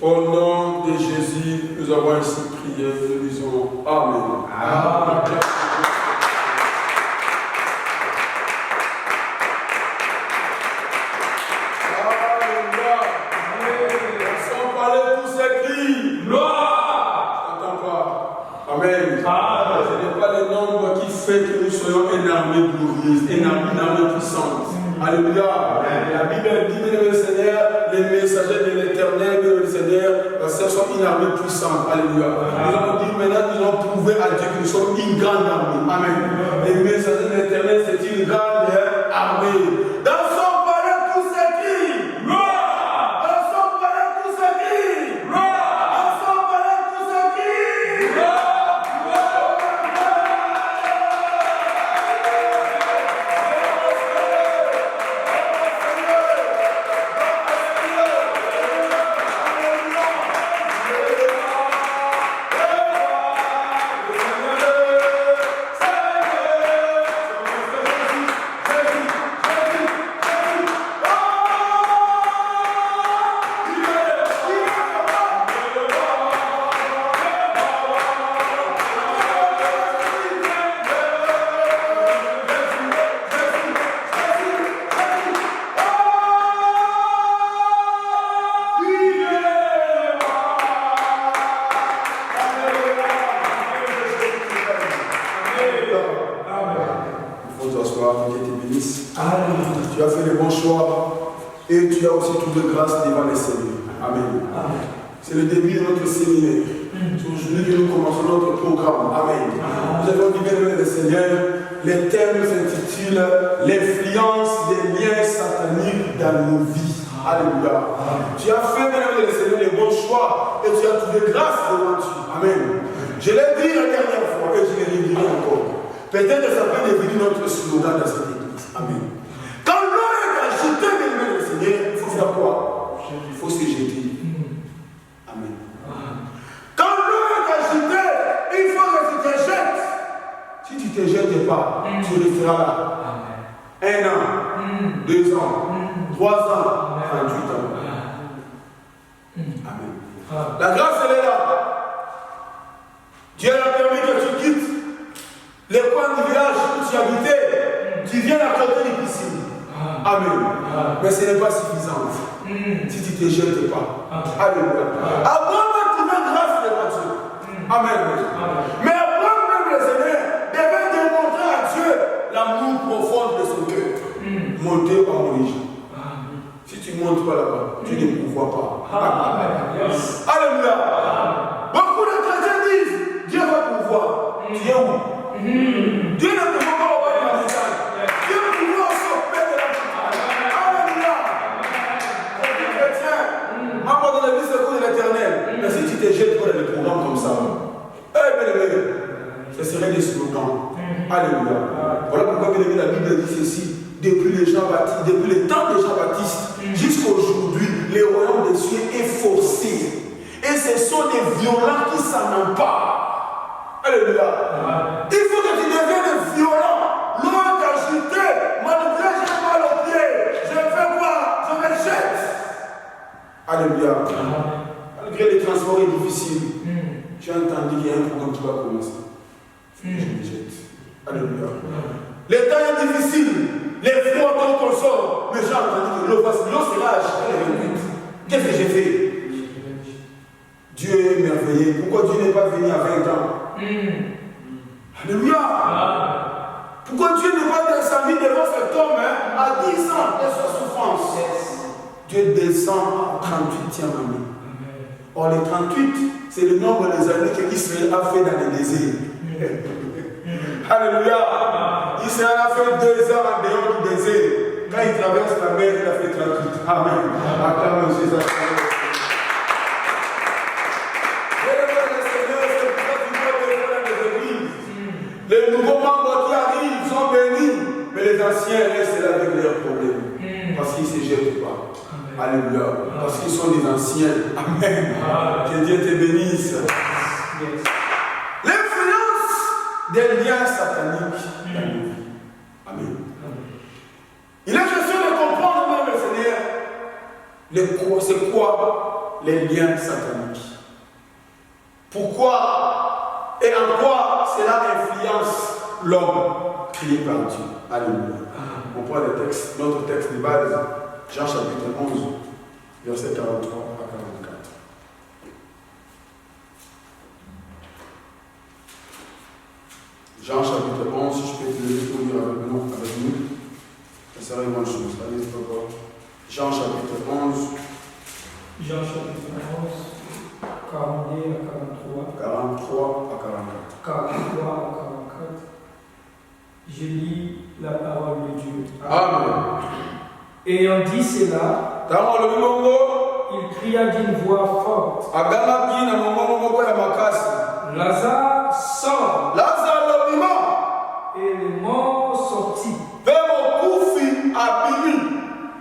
Au nom de Jésus, nous avons ainsi prié, nous disons Amen. Amen. Fait que nous soyons une armée glorieuse, une armée puissante. Alléluia. La Bible dit, le Seigneur, les messagers de l'Éternel, le Seigneur, ce sont une armée puissante. Alléluia. Nous allons dire maintenant, nous allons prouver à Dieu que nous sommes une grande armée. Amen. Les messagers de l'Éternel, c'est une grande armée. Dans son palais, tout s'écrit. Gloire. Dans son palais, tout s'écrit. Gloire. Dans son palais, tout s'écrit. Gloire. Tu as fait le bon choix et tu as aussi trouvé grâce devant le Seigneur. Amen. C'est le début de notre séminaire. C'est aujourd'hui que nous commençons notre programme. Amen. Nous avons dit bien le Seigneur. Les thèmes s'intitulent l'influence des liens sataniques dans nos vies. Alléluia. Tu as fait bien le Seigneur le bon choix et tu as trouvé grâce devant Dieu. Amen. Je l'ai dit la dernière fois et je le redirai encore. Peut-être que ça peut devenir notre slogan dans cette église. Amen. Quand l'eau est agitée dans les mains du Seigneur, il faut faire quoi? Il faut se jeter. Amen. Quand l'eau est agitée, il faut que tu te jettes. Si tu ne te jettes pas, tu resteras là. 1 an, 2 ans, 3 ans, 38 ans. Amen. La grâce, elle est là. Dieu a permis que tu quittes les coins du village où tu habitais, tu viens à côté des piscines. Amen. Mais ce n'est pas suffisant. Si tu ne te jettes pas. Alléluia. Abraham a trouvé grâce devant Dieu. Amen. Mais Abraham, même le Seigneur, devait démontrer à Dieu l'amour profond de son cœur. Monter en origine. Si tu ne montes pas là-bas, tu ne pouvoirs pas. Alléluia. Beaucoup de chrétiens disent Dieu va pouvoir. Tu es où? Dieu ne te voit pas au bas de la montagne. Dieu ne te voit au sommet de la montagne. Alléluia. Les chrétiens, abandonne la vie secours de l'Éternel. Mais si tu te jettes pour les programmes comme ça, ce serait des slogans. Alléluia. Voilà pourquoi la Bible dit ceci. Depuis les Jean-Baptiste, depuis le temps de Jean-Baptiste, jusqu'à aujourd'hui, le royaume des cieux est forcé. Et ce sont des violents qui s'en emparent. Alléluia. Il faut que tu deviennes violent. L'eau est agitée. Malgré j'ai mal au pied. Je fais quoi? Je me jette. Alléluia. Malgré les transports difficiles, tu as entendu qu'il y a un programme qui va commencer. Je me jette. Alléluia. Les temps est difficile. Les froids quand on sort. Mais j'ai entendu que l'eau sera agitée. Qu'est-ce que j'ai fait? Dieu est merveilleux. Pourquoi Dieu n'est pas venu à 20 ans? Alléluia. Pourquoi Dieu n'est pas descendu devant cet homme à 10 ans de sa souffrance? Dieu descend à 38e année. Or, les 38, c'est le nombre des années qu'Israël a fait dans le désert. Alléluia. Israël a fait 2 ans en dehors du désert. Quand il traverse la mer, il a fait 38. Amen. Acclame Jésus. Les nouveaux membres qui arrivent sont bénis, mais les anciens restent là avec leurs problèmes. Parce qu'ils ne se jettent pas. Alléluia. Parce qu'ils sont des anciens. Amen. Que Dieu te bénisse. L'influence des liens sataniques dans nos vies. Amen. Il est question de comprendre, même le Seigneur, c'est quoi les liens sataniques? Pourquoi et en quoi cela influence l'homme créé par Dieu? Alléluia. On prend le texte, notre texte de base, Jean chapitre 11, verset 43 à 44. Jean chapitre 11, si je peux te lever pour lire avec nous, ça serait une bonne chose. Allez, c'est pas grave. Jean chapitre 11. Jean chapitre 11, 42 à 43. 43 à 44. 43 à 44. Je lis la parole de Dieu. Amen. Ayant dit cela, il cria d'une voix forte. Lazare sort. Et le mort sortit.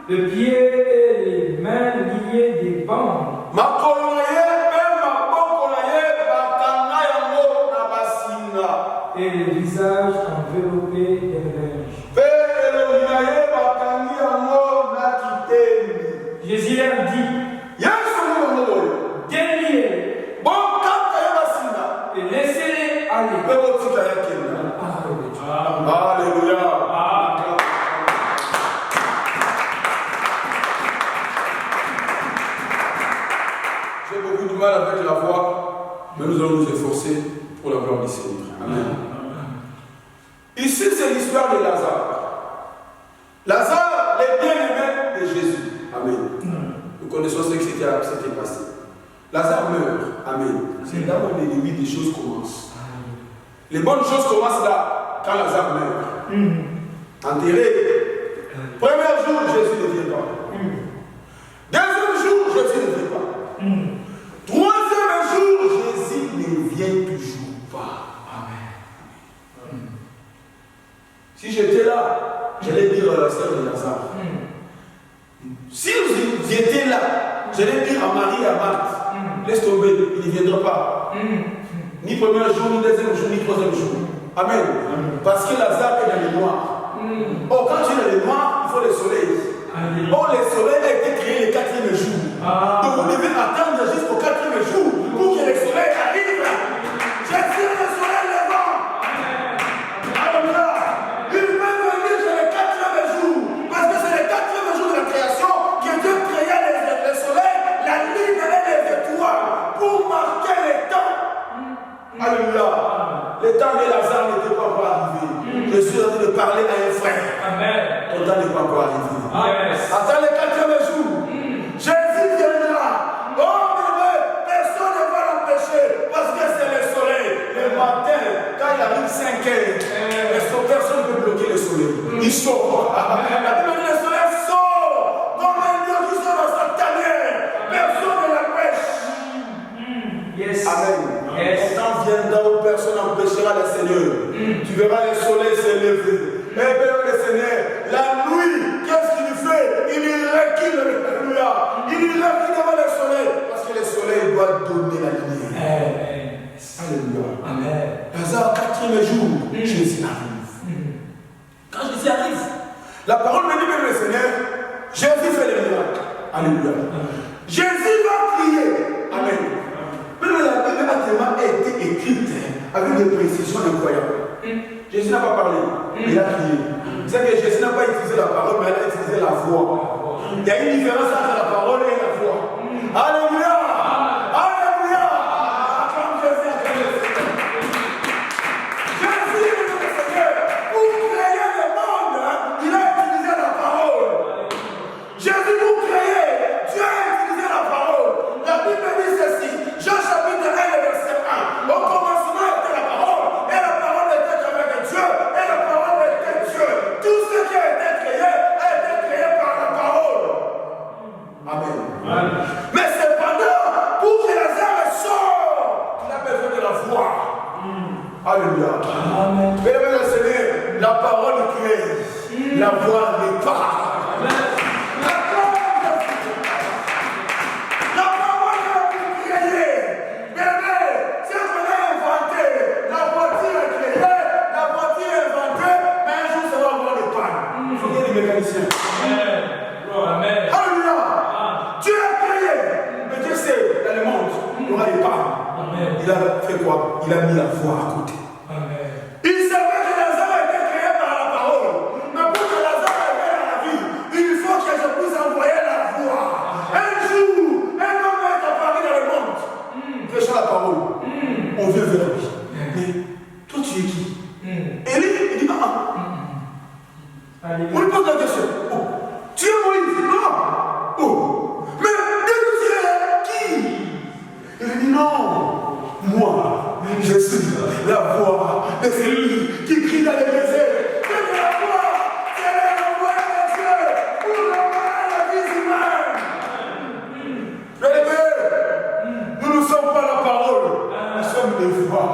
Le pied et les mains liés des bandes. Et le visage enveloppé d'un linge. Jésus leur dit, déliez et laissez-les aller. Alléluia. J'ai beaucoup de mal avec la voix, mais nous allons nous efforcer pour la gloire du Seigneur. Amen. Ici, c'est l'histoire de Lazare. Lazare, les bien-aimés de Jésus. Amen. Nous connaissons ce qui s'était passé. Lazare meurt. Amen. C'est là où l'ennemi des choses commencent. Les bonnes choses commencent là, quand Lazare meurt. Enterré. Premier jour, Jésus ne vient pas. Deuxième jour, Jésus ne vient pas. Troisième jour, Jésus ne vient toujours pas. Amen. Si j'étais là, j'allais dire à la sœur de Lazare. Si vous étiez là, j'allais dire à Marie et à Marthe, laisse tomber, il ne viendra pas. Ni premier jour, ni deuxième jour, ni troisième jour. Amen. Parce que Lazare est dans les noirs. Oh, quand tu es dans les noirs, il faut le soleil. Oh, le soleil a été créé le 4e jour. Donc vous devez attendre jusqu'au 4e jour pour que le soleil arrive. J'attire le soleil levant. Alléluia. Il peut venir sur le 4e jour. Parce que c'est le 4e jour de la création que Dieu créa le soleil, la lune et les étoiles pour marquer les temps. Alléluia. Le temps de Lazare n'était pas encore arrivé. Je suis en train de parler à un frère. Amen. Ton temps n'est pas encore arrivé. Amen. Attends le 4e jour. Jésus viendra. Oh, mais personne ne va l'empêcher. Parce que c'est le soleil. Le matin, quand il arrive 5 heures, personne ne peut bloquer le soleil. Il sort. La Bible dit le soleil sort. Comme un lion qui sort dans sa tanière. Personne ne l'empêche. Yes. Amen. Yes. Le temps viendra où personne n'empêchera le Seigneur. Tu verras le soleil s'élever. Eh bien, le Seigneur, la nuit, qu'est-ce qu'il fait? Il recule, alléluia. Il recule devant le soleil. Parce que le soleil doit donner la lumière. Amen. Alléluia. Amen. Lazare, 4e jour, Jésus arrive. Quand Jésus arrive, la parole me dit, même le Seigneur, Jésus fait le miracle. Alléluia. Jésus va prier. Amen. Même la Bible a tellement été écrite avec des précisions incroyables. Jésus n'a pas parlé, il a crié. Vous savez que Jésus n'a pas utilisé la parole, mais il a utilisé la voix. Il y a une différence entre la parole et la voix. Alléluia! Alléluia! Acclame Jésus, acclame le Seigneur. Jésus est le Seigneur. Pour créer le monde, il a utilisé la parole. Jésus, pour créer, Dieu a utilisé la parole. La Bible dit ceci, Jean chapitre 1, verset 1. Au commencement était la parole, et la parole était avec Dieu, et la parole était Dieu. Tout ce qui a été créé par la parole. Amen. Amen. Mais cependant, pour que Lazare sorte, il a besoin de la voix. Alléluia. Amen. Mesdames et Seigneur, la parole crée, la voix n'est pas. Mécanicien. Amen. Alléluia. Dieu a créé, mais Dieu sait il y aura les palmes. Il a fait quoi? Il a mis la voix à côté. Amen. Il savait que Lazare a été créé par la parole. Mais pour que Lazare arrive à la vie, il faut que je puisse envoyer la voix. Un jour, un homme va être apparu dans le monde, prêchant la parole. On vient vers lui. Mais toi, tu es qui? Et lui, il dit on lui pose la question. Oh, tu es Moïse? Non. Oh, mais tu es qui? Il lui dit non. Moi, je suis la voix de celui qui crie dans les déserts. C'est la voix, c'est la voix de Dieu pour envoyer la vie humaine. Bien-aimés, nous ne sommes pas la parole, nous sommes des voix.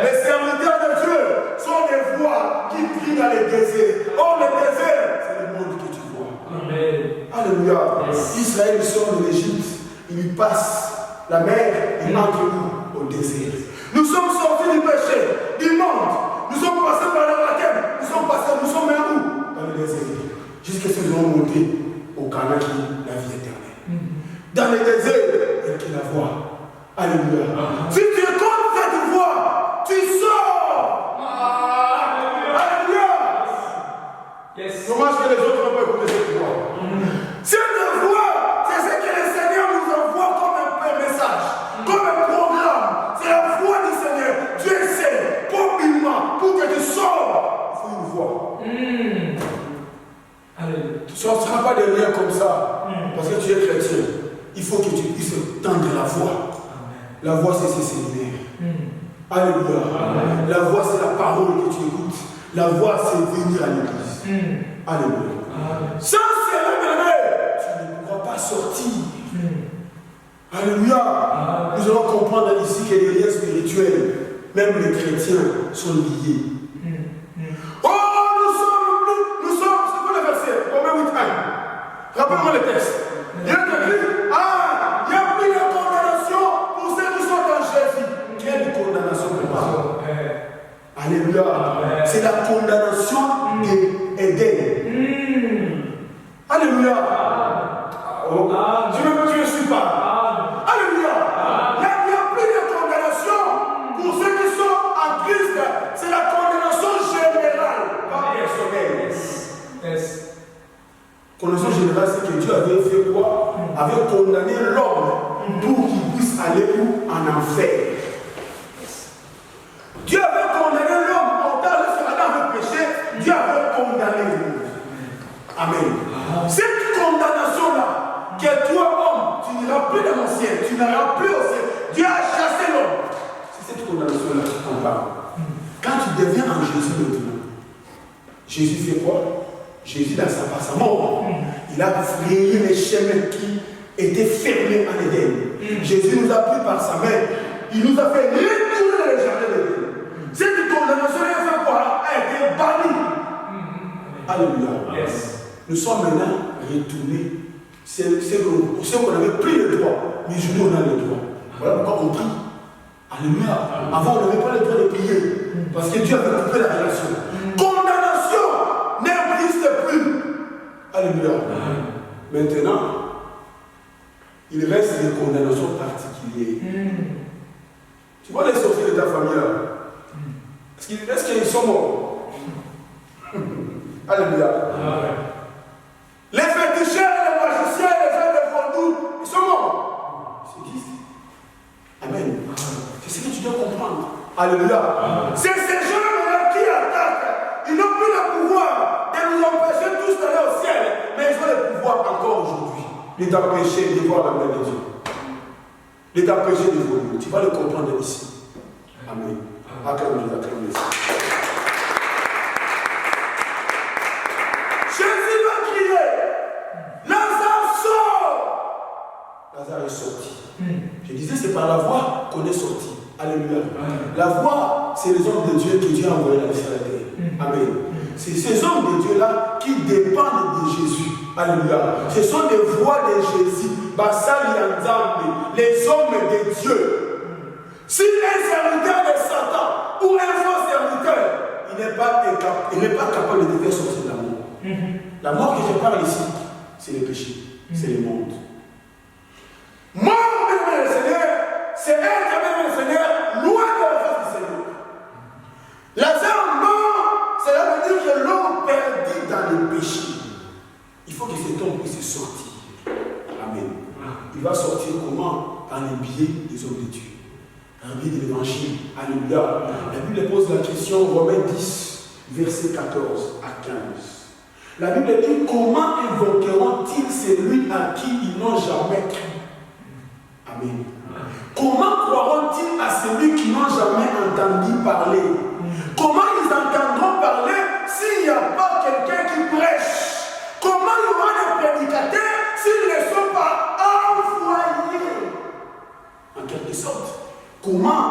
Les serviteurs de Dieu sont des voix qui crient dans les déserts. Or, le désert, c'est le monde que tu vois. Alléluia. Israël sort de l'Égypte, il lui passe la mer, il entre nous au désert. Nous sommes sortis du péché, du monde. Nous sommes passés par le baptême. Nous sommes où? Dans le désert. Jusqu'à ce que nous allons monter au Canaan qui est la vie éternelle. Dans le désert, il y a qui la voix. Alléluia. Si tu écoutes cette voix, tu sors. Alléluia. Dommage que les autres n'ont pas écouté cette voix. Cette voix, c'est ce que le Seigneur nous envoie comme un message, comme un programme. C'est la voix du Seigneur. Dieu sait, complètement, pour que tu sors, il faut une voix. Tu ne sortiras pas de rien comme ça, parce que tu es chrétien. Il faut que tu puisses tendre la voix. La voix, c'est ce séminaire. Alléluia. La voix, c'est la parole que tu écoutes. La voix, c'est venir à l'église. Alléluia. Sans cela, tu ne pourras pas sortir. Alléluia. Nous allons comprendre ici que les liens spirituels, même les chrétiens, sont liés. Oh, nous sommes, c'est quoi le verset? Romains 8:1. Rappelle-moi le texte. Il y a écrit, il n'y a plus de condamnation pour ceux qui sont en Jésus. Quelle condamnation prépare? Alléluia. C'est la condamnation d'Éden. Alléluia. Oh. Tu ne suis pas. Alléluia. Il n'y a plus de condamnation pour ceux qui sont en Christ. C'est la condamnation générale, pas personnelle. Condamnation générale, c'est que Dieu avait fait quoi? Avait condamné l'homme pour qu'il puisse aller où? En enfer. Dieu avait condamné l'homme en tant que Adam avait péché. Dieu avait condamné le monde. Amen. Cette condamnation-là, que toi, homme, tu n'iras plus dans mon ciel, tu n'iras plus au ciel. Dieu a chassé l'homme. C'est cette condamnation-là qui t'en parle. Quand tu deviens en Jésus maintenant, Jésus fait quoi? Jésus, dans sa mort, il a frayé les chemins qui étaient fermés en Éden. Jésus nous a pris par sa main. Il nous a fait retourner les jardins d'Éden. Cette condamnation a été bannie. Alléluia. Nous sommes maintenant retournés. C'est qu'on avait pris le droit, mais aujourd'hui on a le droit. Voilà pourquoi on prie. Alléluia. Avant on n'avait pas le droit de prier. Parce que Dieu avait coupé la relation. Condamnation n'existe plus. Alléluia. Maintenant, il reste des condamnations particulières. Tu vois les sorties de ta famille là? Est-ce qu'ils sont morts? Alléluia. Les féticheurs, les magiciens, les gens de Fondou, ils sont morts. Ils existent. Amen. C'est ce que tu dois comprendre. Alléluia. C'est ces gens-là qui attaquent. Ils n'ont plus le pouvoir de nous empêcher tous d'aller au ciel. Mais ils ont le pouvoir encore aujourd'hui de t'empêcher de voir la main de Dieu. De t'empêcher de voler. Tu vas le comprendre ici. Amen. Acclamez-le, acclamez-le. Jésus va crier. Lazare sort. Lazare est sorti. Je disais, c'est par la voix qu'on est sorti. Alléluia. La voix, c'est les hommes de Dieu que Dieu a envoyés dans la terre. Amen. C'est ces hommes de Dieu-là qui dépendent de Jésus. Alléluia. Ce sont des voix de Jésus. Bassali Anzambe, les hommes de Dieu. Si un serviteur de Satan ou un faux serviteur, il n'est pas capable de te faire sortir de la mort. La mort que je parle ici, c'est le péché, c'est le monde. Mort, le Seigneur, Comment? Par les biais des hommes de Dieu. Par le biais de l'évangile. Alléluia. La Bible pose la question, Romains 10, versets 14 à 15. La Bible dit, comment invoqueront-ils celui à qui ils n'ont jamais cru? Amen. Comment croiront-ils à celui qui n'ont jamais entendu parler? Comment ils entendront parler s'il n'y a pas quelqu'un qui prêche? Comment il y aura des prédicateurs s'ils ne sont pas envoyés? En quelque sorte, comment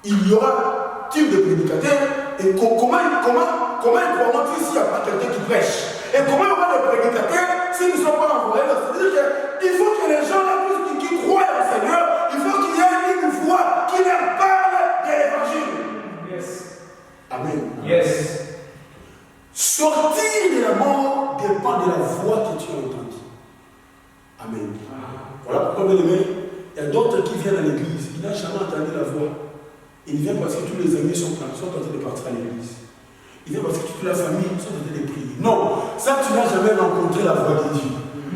il y aura-t-il des prédicateurs et comment croiront-ils s'il n'y a pas quelqu'un qui prêche? Et comment il y aura des prédicateurs s'ils ne sont pas envoyés? C'est-à-dire qu'il faut que les gens là, qui croient au Seigneur, il faut qu'il y ait une voix qui leur parle de l'évangile. Yes. Amen. Yes. Sortir de la mort dépend de la voix que tu as entendue. Amen. Voilà pourquoi, bien aimé, il y a d'autres qui viennent à l'église, ils n'ont jamais entendu la voix. Ils viennent parce que tous les amis sont en train de partir à l'église. Ils viennent parce que toute la famille sont en train de prier. Non, ça tu n'as jamais rencontré la voix de Dieu.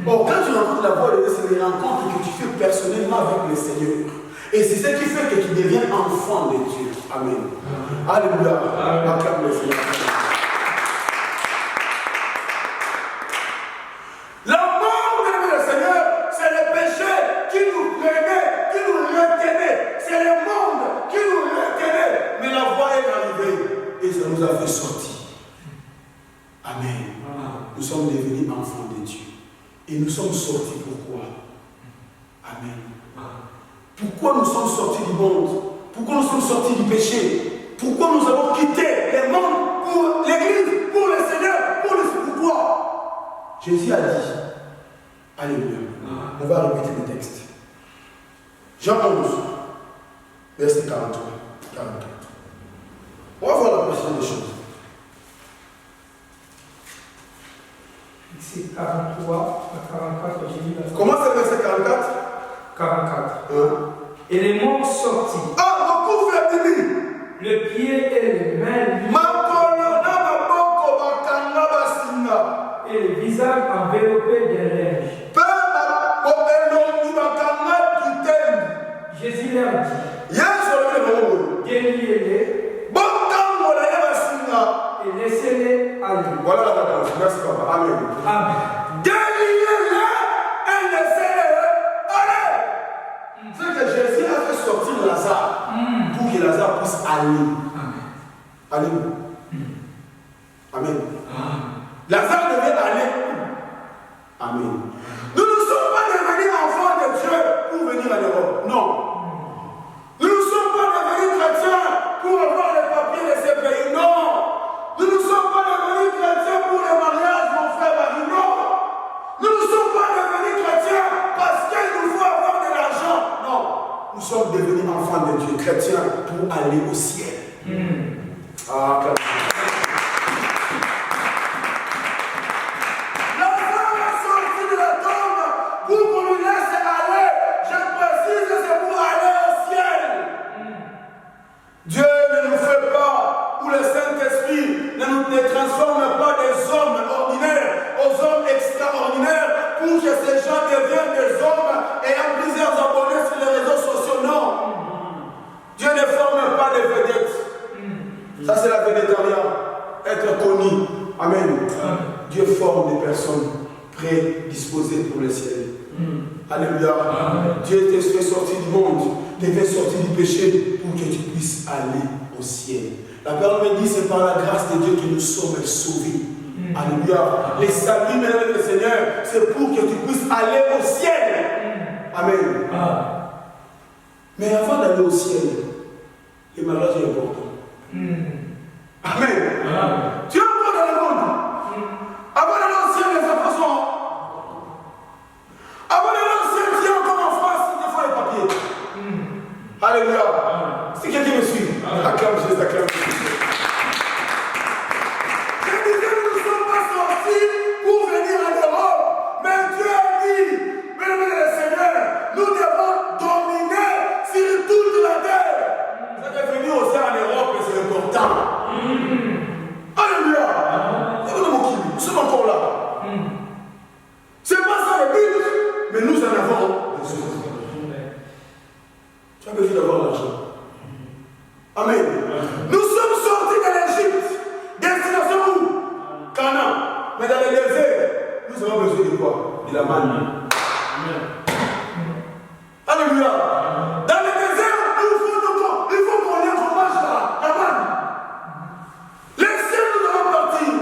Bon, quand tu rencontres la voix de Dieu, c'est les rencontres que tu fais personnellement avec le Seigneur. Et c'est ce qui fait que tu deviens enfant de Dieu. Amen. Alléluia. Acclame le Seigneur. La mort de le Seigneur, c'est le péché qui nous prenait, qui nous retenait. C'est le monde qui nous retenait. Mais la voix est arrivée et ça nous a fait sortir. Amen. Nous sommes devenus enfants de Dieu. Et nous sommes sortis pourquoi? Amen. Pourquoi nous sommes sortis du monde? Pourquoi nous sommes sortis du péché? Pourquoi nous avons quitté le monde pour l'église, pour le Seigneur, pour le... Pourquoi? Jésus a dit, alléluia, on va répéter le texte. Jean 11, verset 43, 44. On va voir la prochaine des choses. C'est 43 à 44, j'ai mis la... Comment c'est le verset 44? 44. Et les morts sortis. Ah, beaucoup fait Bibi. Le pied et les mains. Et le visage enveloppé de linge. Jésus leur dit, déliez-les et laissez-les aller. Voilà la réponse. Merci papa. Amen. Amen. Déliez-les et laissez-les aller. C'est que Jésus a fait sortir Lazare pour que Lazare puisse aller. Amen. Amen. Lazare devait aller. Amen. Nous ne sommes pas devenus enfants de Dieu pour venir à l'Europe. Non. Nous ne sommes pas devenus chrétiens pour avoir les papiers de ces pays. Non. Nous ne sommes pas devenus chrétiens pour les mariages, mon frère Marie. Non. Nous ne sommes pas devenus chrétiens parce qu'il nous faut avoir de l'argent. Non. Nous sommes devenus enfants de Dieu, chrétiens, pour aller au ciel. Ah, quand même. Pour qu'on nous laisse aller, je précise que c'est pour aller au ciel. Dieu ne nous fait pas, ou le Saint-Esprit ne transforme pas des hommes ordinaires aux hommes extraordinaires pour que ces gens deviennent des hommes ayant plusieurs abonnés sur les réseaux sociaux. Non. Dieu ne forme pas des vedettes. Ça c'est la végétariat, être connu. Amen. Dieu forme des personnes prédisposées pour le ciel. Alléluia. Dieu te fait sortir du monde, te fait sortir du péché pour que tu puisses aller au ciel. La parole me dit c'est par la grâce de Dieu que nous sommes sauvés. Alléluia. Les saluts, mesdames et Seigneur, c'est pour que tu puisses aller au ciel. Amen. Mais avant d'aller au ciel, le mariage est important. Amen. Tu es encore dans le monde. Avant d'aller au ciel, les enfants sont. Avant d'aller au ciel, tu es encore en France, il te faut les papiers. Alléluia. C'est quelqu'un qui me suit. Acclame Jésus, acclame Jésus. Je disais, nous ne sommes pas sortis pour venir en Europe. Mais Dieu a dit, mesdames et Seigneur, nous devons dominer sur toute la terre. Ça fait venir aussi en Europe, c'est important. Alléluia. Nous sommes encore là. C'est pas ça le but, mais nous en avons besoin. refuse d'avoir l'argent. Amen. Nous sommes sortis de l'Égypte. Destination où? Canaan. Mais dans le désert, nous avons besoin de quoi? De la manne. Alléluia. Dans le désert, il faut qu'on mange la manne. Les cieux, nous allons partir.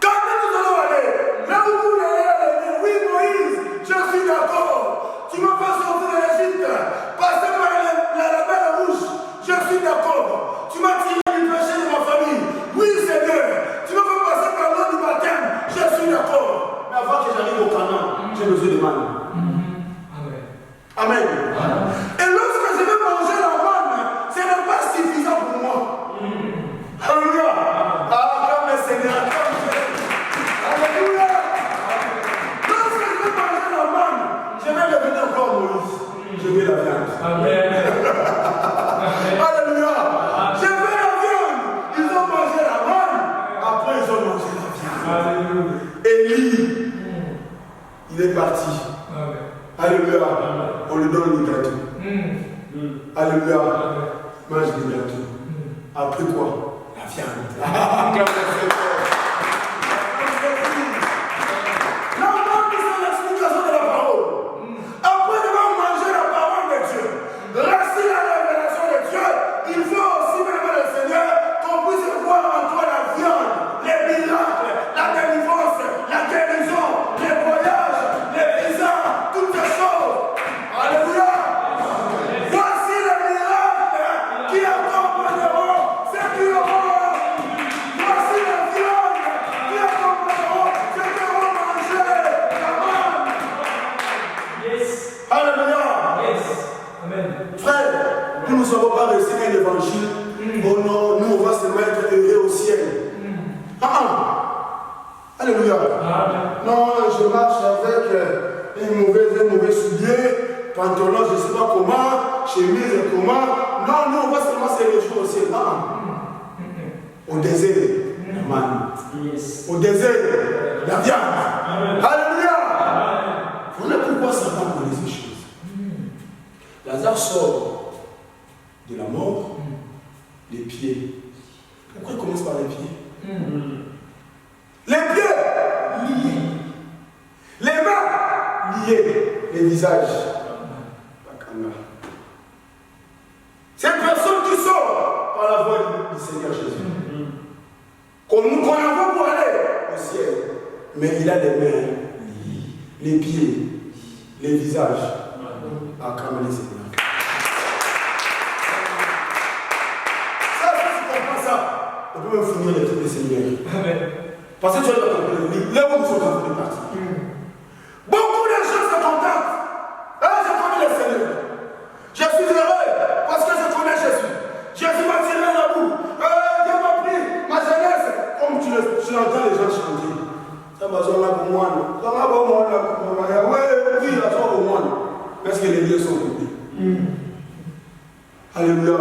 Quand nous allons aller, là où vous allez aller, oui Moïse, je suis d'accord. Tu m'as fait sortir de l'Égypte, passer par la mer Rouge, je suis d'accord. Tu m'as tiré du péché de ma famille, oui Seigneur. Tu m'as fait passer par l'eau du baptême, je suis d'accord. Mais avant que j'arrive au Canaan, j'ai besoin de manne. Amen. Et lorsque je vais manger la manne, ce n'est pas suffisant pour moi. Alléluia. Ah, comme le Seigneur. Alléluia. Lorsque je vais manger la manne, je vais revenir encore Moïse. Je vais la viande. Amen. Alléluia. Je vais la viande. Ils ont mangé la manne. Après, ils ont mangé la viande. Alléluia. Élie, il est parti. Alléluia. On lui donne le gâteau. Alléluia. Mange le gâteau. Après quoi? La viande. La manne, c'est l'explication de la parole. Après devoir manger la parole de Dieu, rester la révélation de Dieu, il faut aussi, même le Seigneur, qu'on puisse voir en toi la viande, les miracles, la délivrance, la guérison, les voyages, les visas, toutes ces choses. Alléluia. Voici les miracles qui accompagneront ceux qui auront. Voici les viandes qui accompagneront ceux qui auront mangé la manne. Alléluia. Frère, nous ne savons pas rester un évangile. Oh non, nous on va se mettre heureux au ciel. Alléluia. Non, je marche avec un mauvais soulier, pantalon, je ne sais pas comment, chemise, comment. Non, nous on va seulement se réjouir au ciel. Au désert, la manne. Au désert, la viande. Alléluia. Voilà pourquoi Satan connaît ces choses. Lazare sort de la mort, les pieds. Pourquoi il commence par les pieds? Les pieds liés, les mains liées, les visages. C'est une personne qui sort par la voix du Seigneur Jésus. Qu'on envoie pour aller au ciel. Mais il a les mains liées, les pieds, les visages. Acclamer le Seigneur. Ça, si tu comprends ça, on peut même finir les trucs du Seigneur. Parce que tu as compris, les mots sont en train de partir. Beaucoup de gens se contentent. Je connais le Seigneur. Je suis heureux parce que je connais Jésus. Jésus m'a tiré la boue. Dieu m'a pris ma jeunesse. Comme tu entends les gens chanter. Ça va, j'en ai pour moi. J'en ai pour moi. Oui, il a trop pour moi. Parce que les lieux sont coupés. Alléluia.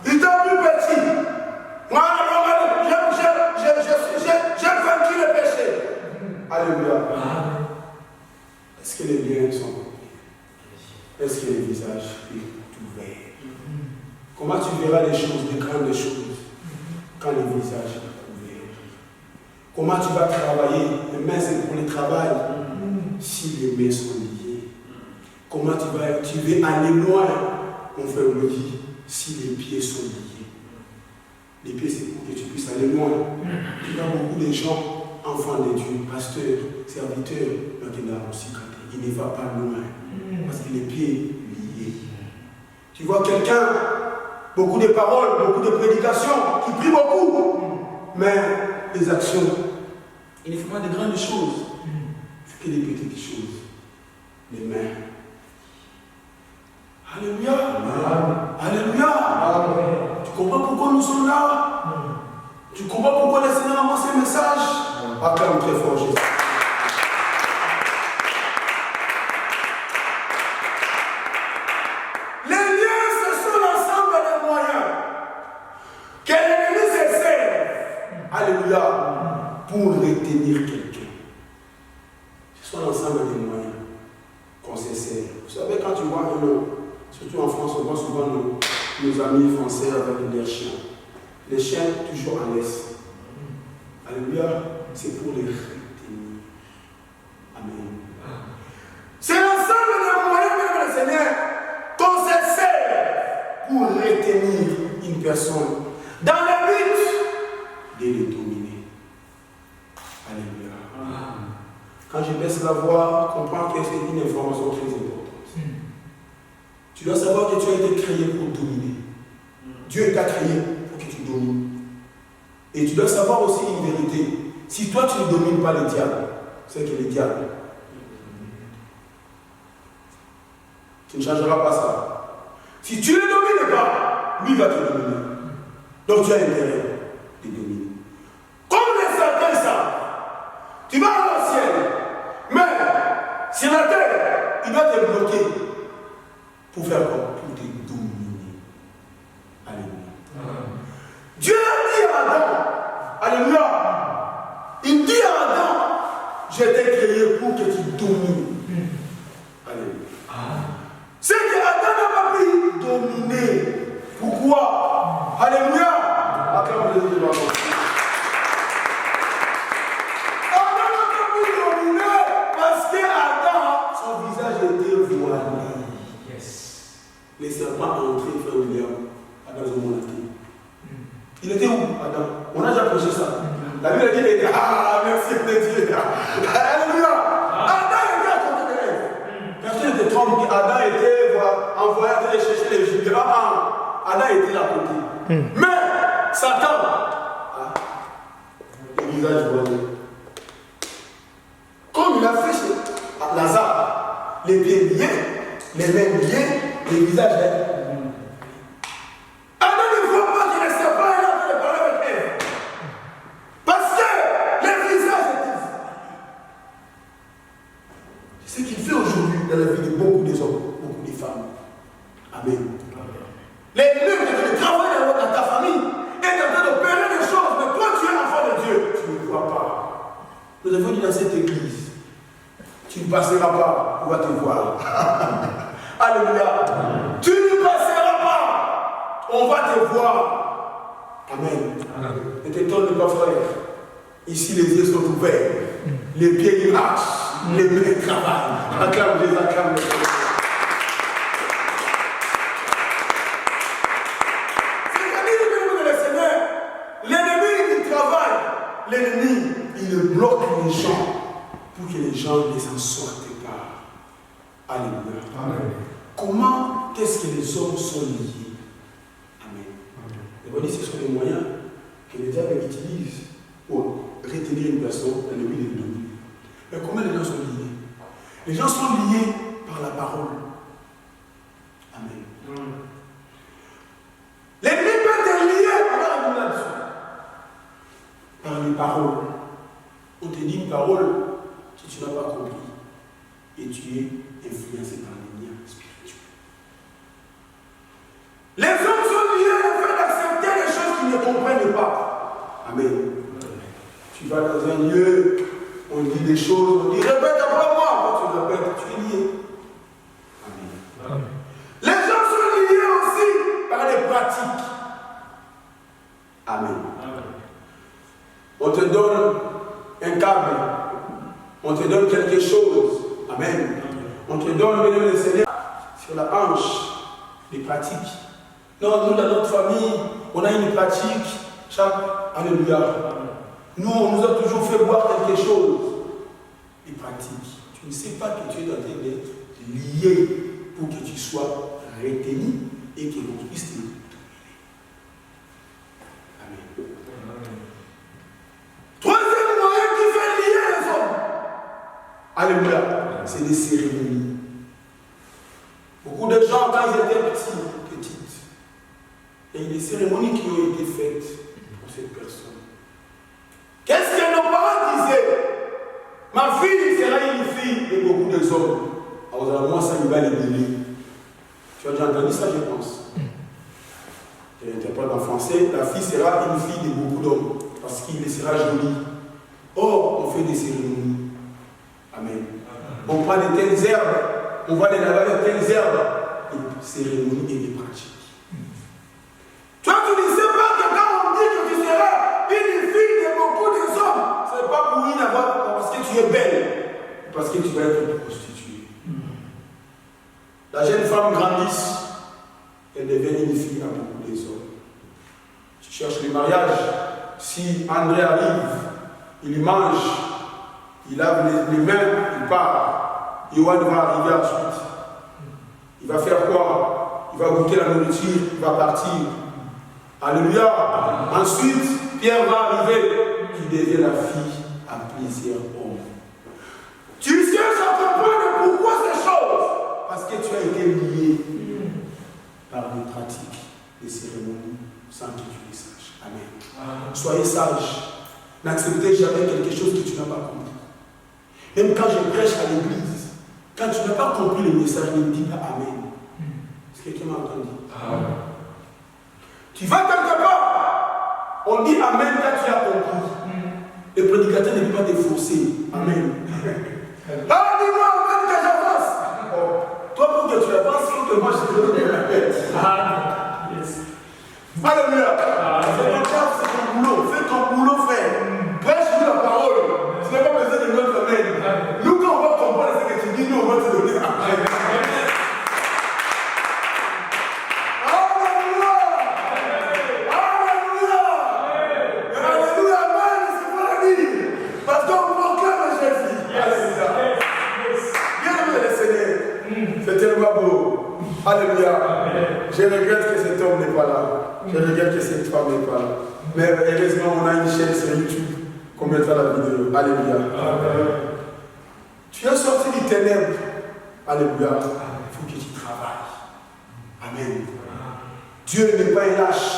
Il t'a plus petit. Moi, j'ai vaincu le péché. Alléluia. Est-ce que les liens sont coupés? Est-ce que les visages sont ouverts? Comment tu verras les choses, les grandes choses, quand le visage est ouvert? Comment tu vas travailler? Les mains, c'est pour le travail. Si les mains sont liées. Comment tu vas aller loin? Mon frère me dit, si les pieds sont liés. Les pieds, c'est pour que tu puisses aller loin. Il y a beaucoup de gens, enfants de Dieu, pasteurs, serviteurs, qui n'ont aussi gâté. Il ne va pas loin. Parce que les pieds liés. Tu vois quelqu'un, beaucoup de paroles, beaucoup de prédications, qui prie beaucoup, mais les actions, il ne fait pas de grandes choses. Il fait que des petites choses. Les mains. Alléluia. Alléluia. Tu comprends pourquoi nous sommes là? Tu comprends pourquoi le Seigneur envoie ces messages? Acclame très fort Jésus. Les liens, ce sont l'ensemble des moyens que l'ennemi se sert. Alléluia. Pour retenir quelqu'un. Ce sont l'ensemble des moyens qu'on se sert. Vous savez, quand tu vois un homme, Surtout en France, on voit souvent nos amis français avec leurs chiens. Les chiens toujours en laisse. Alléluia, c'est pour les retenir. Amen. C'est l'ensemble des moyens, même le Seigneur, qu'on se sert pour retenir une personne dans le but de les dominer. Alléluia. Quand je baisse la voix, comprends que c'est une information très importante. Tu dois savoir que tu as été créé pour dominer. Dieu t'a créé pour que tu domines. Et tu dois savoir aussi une vérité. Si toi tu ne domines pas le diable, c'est que le diable, tu ne changeras pas ça. Si tu ne le domines pas, lui va te dominer. Donc tu as intérêt de dominer. Comme les certains savent, tu vas au ciel, mais sur la terre, il va te bloquer. Pour faire quoi? Pour te dominer. Alléluia. Dieu dit à Adam, alléluia, il dit à Adam, je t'ai créé pour que tu domines. Alléluia. C'est que Adam n'a pas pu dominer. Pourquoi? Alléluia. Acclamez le Lord. Adam n'a pas pu dominer parce que Adam, son visage était voilé. Les serpents entrés, frère William, à dans un monastère. Il était où, Adam? On a déjà prêché ça. La Bible dit, il était, merci de Dieu. Alléluia. Adam était à côté de elle. Personne ne te trompe qu'Adam était envoyé à aller chercher les juifs. Adam était à côté. Mais, Satan, le visage voilé. Comme il a fait chez Lazare, les pieds liés, les mains liées, les visages d'elle. Adam ne voit pas qu'il ne sait pas, il a fait parler avec elle. Parce que les visages étaient. C'est ce qu'il fait aujourd'hui dans la vie de beaucoup des hommes, beaucoup des femmes. Amen. Les luttes de travail dans ta famille est en train d'opérer des choses, mais toi tu es l'enfant de Dieu, tu ne vois pas. Nous avons dit dans cette église, tu ne passeras pas, on va te voir. Alléluia. Tu ne passeras pas. On va te voir. Amen. Ne t'étonne pas, frère. Ici, les yeux sont ouverts. Les pieds marchent. Les mains travaillent. Acclame Jésus, acclame Jésus. C'est-à-dire que le Seigneur, l'ennemi, il travaille. L'ennemi, il bloque les gens pour que les gens ne s'en sortent pas. Alléluia. Amen. Comment est-ce que les hommes sont liés? Amen. Vous voyez, ce sont les moyens que le diable utilise pour retenir une personne dans le milieu de dominer. Mais comment les gens sont liés? Les gens sont liés par la parole. Amen. L'ennemi peut te lier par les paroles. On te dit une parole que tu n'as pas compris et tu es influencé par les liens spirituels. Les hommes sont liés au fait d'accepter les choses qu'ils ne comprennent pas. Amen. Tu vas dans un lieu, on dit des choses, on dit répète après moi. Quand tu répètes, tu es lié. Amen. Les gens sont liés aussi par les pratiques. Amen. On te donne un câble, on te donne quelque chose. Amen. On te donne, bien le Seigneur, sur la hanche, des pratiques. Non, nous, dans notre famille, on a une pratique. Alléluia. Nous, on nous a toujours fait boire quelque chose. Des pratiques. Tu ne sais pas que tu es en train d'être lié pour que tu sois retenu et que l'on puisse te dominer. Amen. Troisième moyen qui fait lier les hommes. Alléluia. C'est des cérémonies. Beaucoup de gens, quand ils étaient petites, il y a eu des cérémonies qui ont été faites pour cette personne. Qu'est-ce que nos parents disaient? Ma fille sera une fille de beaucoup de hommes. Alors, moi, ça, il va les donner. Tu as déjà entendu ça, je pense. Je l'interprète en français. La fille sera une fille de beaucoup d'hommes parce qu'il sera joli. Or, on fait des cérémonies. Amen. On prend de telles herbes, on va les laver de telles herbes. Et cérémonies et des pratiques. Toi, tu ne sais pas que quand on dit que tu seras une fille de beaucoup de hommes, ce n'est pas pour une avoir parce que tu es belle, parce que tu vas être prostituée. La jeune femme grandisse, elle devient une fille à beaucoup des hommes. Tu cherches le mariage. Si André arrive, il mange, il lave les mains, il part. Yohan va arriver ensuite. Il va faire quoi? Il va goûter la nourriture, il va partir. Alléluia. Ensuite, Pierre va arriver. Tu deviens la fille à plusieurs hommes. Tu cherches à comprendre pourquoi ces choses. Parce que tu as été lié par des pratiques, des cérémonies, sans que tu les saches. Amen. Soyez sages. N'acceptez jamais quelque chose que tu n'as pas compris. Même quand je prêche à l'église, quand tu n'as pas compris le message, ne me dis pas Amen. Est-ce que quelqu'un m'a entendu? Tu vas quelque part, on dit Amen quand tu as compris. Le prédicateur ne peut pas te forcer. Amen. Ah, dis-moi Amen que j'avance. Toi, pour que tu avances, il faut que moi je te donne la tête. Alléluia. C'est ton boulot. Fais ton boulot, frère. Prêche-nous la parole. Tu n'as pas besoin de notre Amen. Nous, quand on va comprendre ce que tu dis, nous, on va te donner Amen. Alléluia. Je regrette que cet homme n'est pas là. Je regrette que cette femme n'est pas là. Mais heureusement, on a une chaîne sur YouTube qu'on mettra la vidéo. Alléluia. Tu es sorti du ténèbre. Alléluia. Il faut que tu travailles. Amen. Dieu n'est pas un lâche.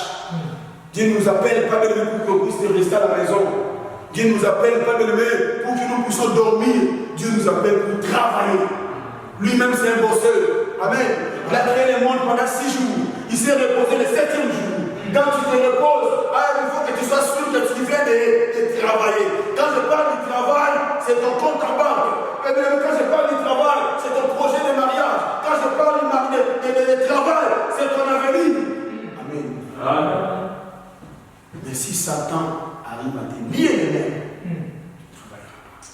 Dieu ne nous appelle pas bien pour qu'on puisse rester à la maison. Dieu ne nous appelle pas bien pour que nous puissions dormir. Dieu nous appelle pour travailler. Lui-même, c'est un bosseur. Amen. Il a créé le monde pendant 6 jours. Il s'est reposé le 7e jour. Quand tu te reposes, il faut que tu sois sûr que tu viens de travailler. Quand je parle du travail, c'est ton compte en banque. Quand je parle du travail, c'est ton projet de mariage. Quand je parle du travail, c'est ton avenir. Amen. Amen. Mais si Satan arrive à te lier les mains, tu ne travailleras pas.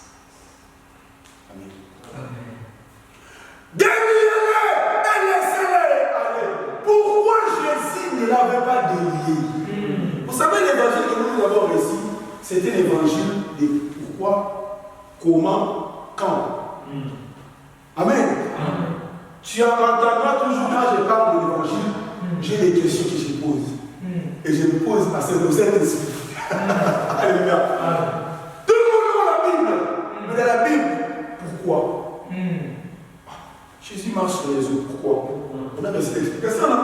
Amen. Déliez-les et laissez-les aller. Pourquoi Jésus ne l'avait pas délié? Vous savez, l'évangile que nous avons reçu, c'était l'évangile de pourquoi, comment, quand. Amen. Tu entendras toujours quand je parle de l'évangile, j'ai des questions que je pose. Et je me pose à ce Saint-Esprit. Alléluia. Tout le monde dans la Bible. Mais dans la Bible, pourquoi? Jésus marche sur les eaux. Pourquoi? On a reçu l'explication là.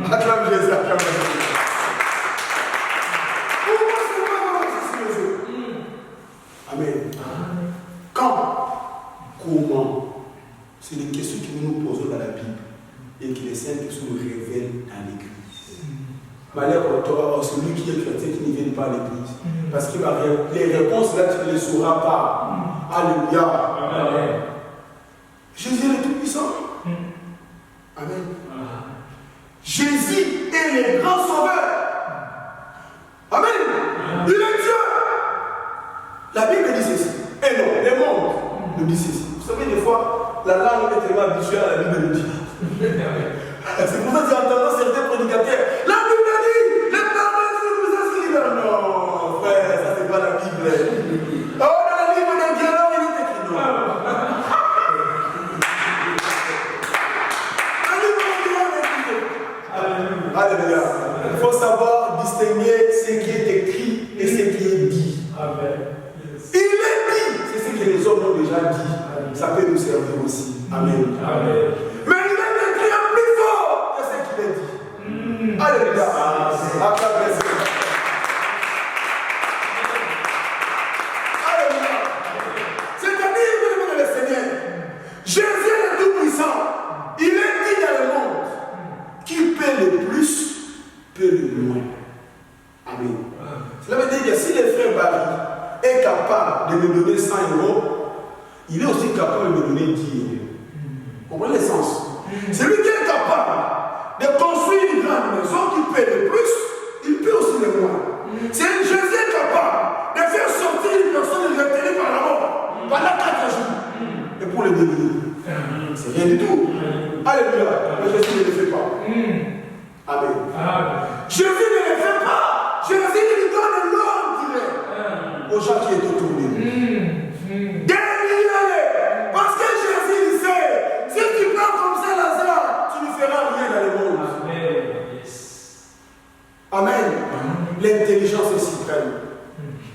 Acclame Jésus, acclame Jésus. Pourquoi est-ce qu'on va marcher sur les eaux? Amen. Quand? Comment? C'est des questions que nous nous posons dans la Bible et que les saints nous révèlent dans l'Église. Malheur à celui qui est chrétien qui ne vient pas à l'église. Parce que les réponses là, tu ne les sauras pas. Alléluia. Amen. Jésus est le Tout-Puissant. Amen. Jésus est le grand sauveur. Amen. Il est Dieu. La Bible dit ceci. Et non, le monde nous dit ceci. Vous savez, des fois, la langue est tellement habituée à la Bible nous dit. C'est pour ça que tu entends certains prédicateurs. La Bible dit, les parents vous inscrivent. Non, frère, ça c'est pas la Bible. Oh, dans la Bible de Dieu, alors il est écrit non. La Bible de Dieu est écrit. Alléluia. Il faut savoir distinguer ce qui est écrit et ce qui est dit. Amen. Il est dit, c'est ce que les hommes ont déjà dit. Ça peut nous servir aussi. Amen. Amen. Mais il est écrit plus fort que ce qu'il est dit. Alléluia. Alléluia. C'est-à-dire que le Seigneur, Jésus est le Tout-Puissant. Il est dit dans le monde. Qui paie le plus, paie le moins. Amen. Cela veut dire que si le frère Barry est capable de me donner 100 €, il est aussi capable de me donner 10 €. Vous comprenez le sens? Celui qui est capable construire une grande maison qui paie le plus, il paie aussi le moins. C'est Jésus est capable de faire sortir une personne retenue par la mort pendant 4 jours. Et pour le délivrer, c'est rien du tout. Alléluia. Mais Jésus ne le fait pas. Amen. Jésus ne le fait pas. Jésus lui donne l'ordre aux gens qui étaient autour de lui. Déliez-les. Parce que Jésus il sait, si tu prends comme ça Lazare, tu ne feras rien dans le monde. Amen. L'intelligence est suprême.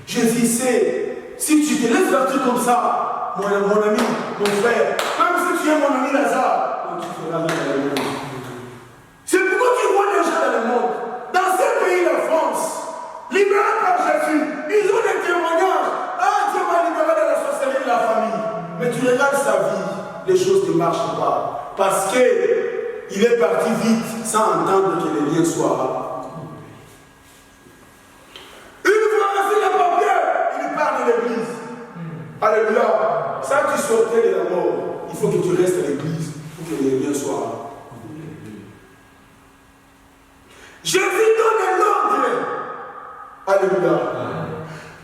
Jésus sait, si tu te laisses partir comme ça, mon ami, mon frère, même si tu es mon ami Lazare, tu feras rien dans le monde. C'est pourquoi tu vois les gens dans le monde, dans ce pays, la France, libérés par Jésus, ils ont des témoignages. Ah, Dieu m'a libéré de la sorcellerie de la famille. Mais tu regardes sa vie, les choses ne marchent pas. Parce qu'il est parti vite sans entendre que les liens soient là. De l'église. Alléluia. Ça, tu sortais de la mort. Il faut que tu restes à l'église pour que les liens soient là. Jésus donne l'ordre. Alléluia.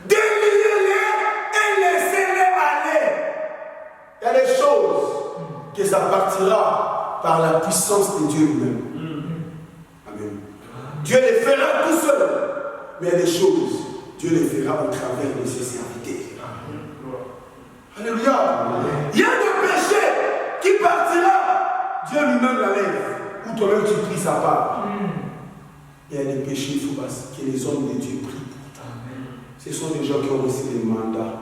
Déliez-les et laissez-les aller. Il y a des choses que ça partira par la puissance de Dieu lui-même. Amen. Dieu les fera tout seul. Mais il y a des choses. Dieu les fera au travers de ses serviteurs. Alléluia. Il y a des péchés qui partira. Dieu lui-même la lève. Ou toi-même tu pries sa part. Il y a des péchés, il faut que les hommes de Dieu prient pour toi. Ce sont des gens qui ont reçu des mandats.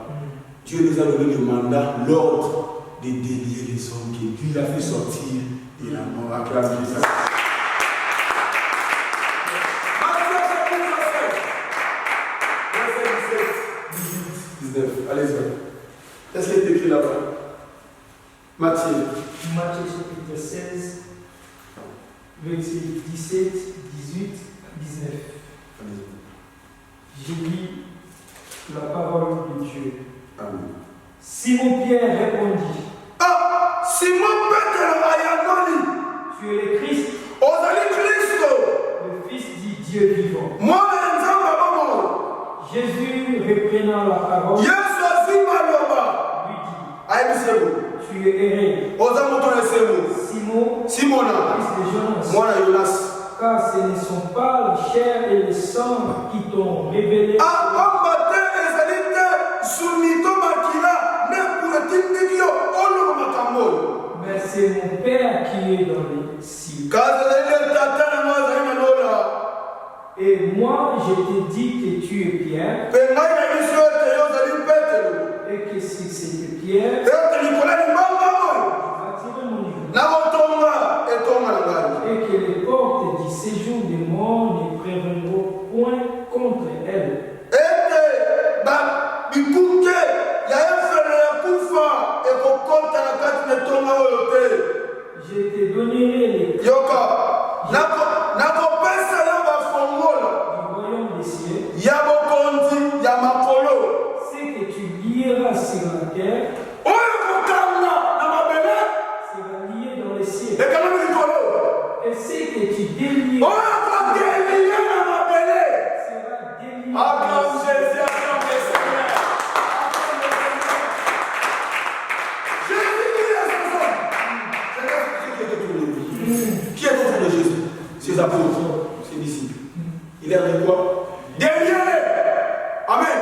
Dieu les a donné le mandat, l'ordre de délier les hommes qui Dieu l'a fait sortir de la mort. Acclame Jésus. Allez-y. Est-ce qu'il est écrit là-bas? Matthieu chapitre 16, versets 17, 18, 19. J'ai lu la parole de Dieu. Amen. Simon-Pierre répondit. Ah, Simon Peter Ayagoli. Tu es le Christ. Ozali Christo. Le Fils du Dieu vivant. Moi, Jésus reprenant la parole. Lui dit. Tu es erré. Simon, fils de Jonas. Car ce ne sont pas la chair et le sang qui t'ont révélé. Mais c'est mon Père qui est dans les cieux. Et moi, je t'ai dit que tu es Pierre. Et que si c'était Pierre, je bâtirai mon église. Et que les portes du séjour des morts ne prévaudront point contre elle. Je te donnerai les clés du royaume des cieux. Ce que tu liras sur la terre sera lié dans les cieux. Et ce que tu délieras sera délié. Qui est autour de Jésus? Ses apôtres, ses disciples. Il est avec quoi? Déliez-les. Amen.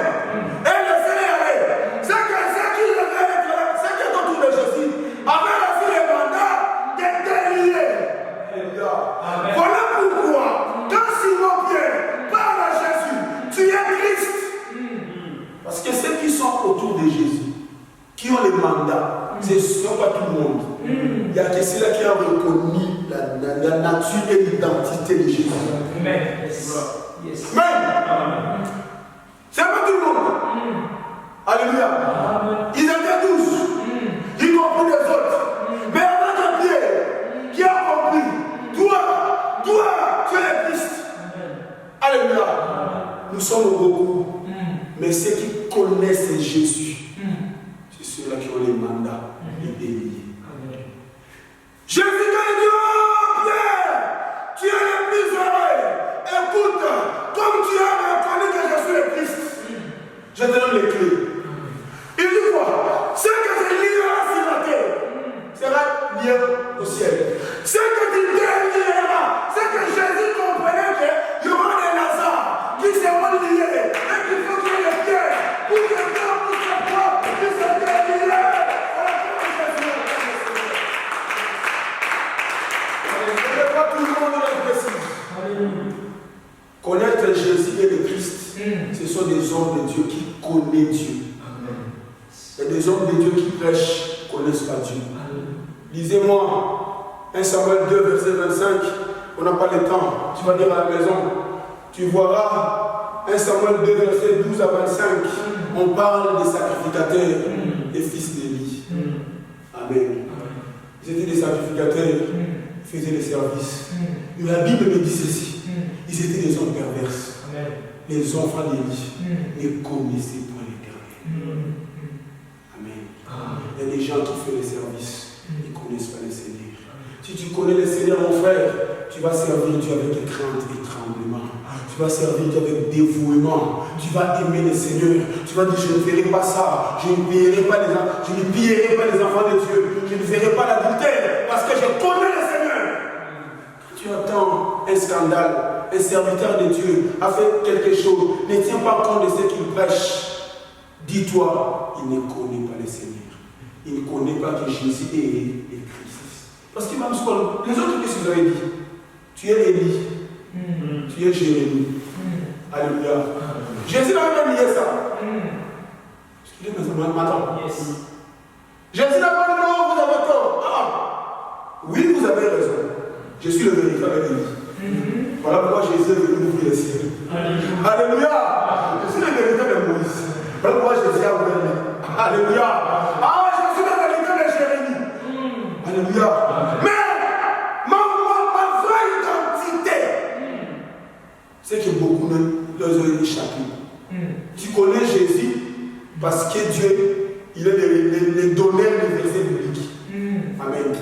Et laissez-les aller. C'est qui est autour de Jésus avait reçu le mandat de délier. Voilà pourquoi, quand Simon-Pierre parle à Jésus, tu es Christ. Parce que ceux qui sont autour de Jésus, qui ont le mandat, ce ne sont pas tout le monde. Il y a que ceux-là qui ont reconnu la nature et l'identité de Jésus. Amen. Yes. Amen. C'est pas tout le monde. Alléluia. Ils étaient tous, y compris les autres. Mais avec Pierre, qui a compris, toi, tu es le Christ. Alléluia. Nous sommes beaucoup. Mais ceux qui connaissent Jésus, c'est ceux-là qui ont les mandats et les liés. Jésus te dit, oh Pierre, tu es sont des hommes de Dieu qui connaissent Dieu. Il y a des hommes de Dieu qui prêchent, ne connaissent pas Dieu. Lisez-moi 1 Samuel 2, verset 25. On n'a pas le temps. Tu vas lire à la maison. Tu verras 1 Samuel 2, verset 12 à 25. On parle des sacrificateurs, des fils d'Élie. Amen. Ils étaient des sacrificateurs, ils faisaient les services. Mais la Bible me dit ceci. Ils étaient des hommes perverses. Les enfants d'Élie ne connaissaient pas l'Éternel. Amen. Il y a des gens qui font les services, ils ne connaissent pas le Seigneur. Si tu connais le Seigneur, mon frère, tu vas servir Dieu avec crainte et tremblement. Tu vas servir Dieu avec dévouement. Tu vas aimer le Seigneur. Tu vas dire, je ne ferai pas ça. Je ne pillerai pas les enfants de Dieu. Je ne ferai pas l'adultère parce que je connais le Seigneur. Quand tu entends un scandale, un serviteur de Dieu a fait quelque chose, ne tiens pas compte de ce qu'il prêche. Dis-toi, il ne connaît pas le Seigneur. Il ne connaît pas que Jésus est Christ. Parce qu'il va me dire, les autres, qu'est-ce que vous avez dit? Tu es Élie. Tu es Jérémie. Alléluia. Jésus n'a pas nié ça. Attends. Jésus n'a pas dit non, vous avez tort. Ah. Oui, vous avez raison. Je suis le véritable Élie. Voilà pourquoi Jésus est venu ouvrir les cieux. Alléluia. Je suis le véritable Moïse. Voilà pourquoi Jésus a ouvert les cieux. Alléluia. Ah, je suis le véritable Jérémie. Alléluia. Mais ma vraie identité, c'est que beaucoup leur ont échappé. Tu connais Jésus parce que Dieu, il est le donneur des versets bibliques. Amen.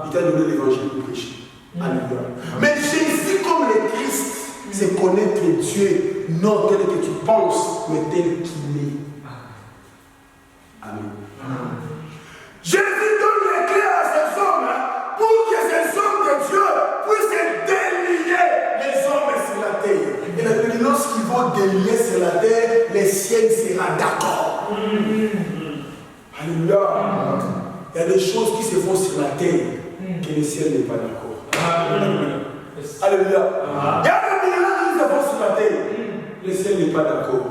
Il t'a donné l'évangile pour prêcher. Alléluia. Mais Jésus, comme le Christ, c'est connaître Dieu, non tel que tu penses, mais tel qu'il est. Amen. Jésus donne les clés à ces hommes pour que ces hommes de Dieu puissent délier les hommes sur la terre. Et lorsqu'ils vont délier sur la terre, les ciels seront d'accord. Alléluia. Il y a des choses qui se font sur la terre que le ciel n'est pas d'accord. Alléluia. Il y a des miracles qui se font sur la terre. Le ciel n'est pas d'accord.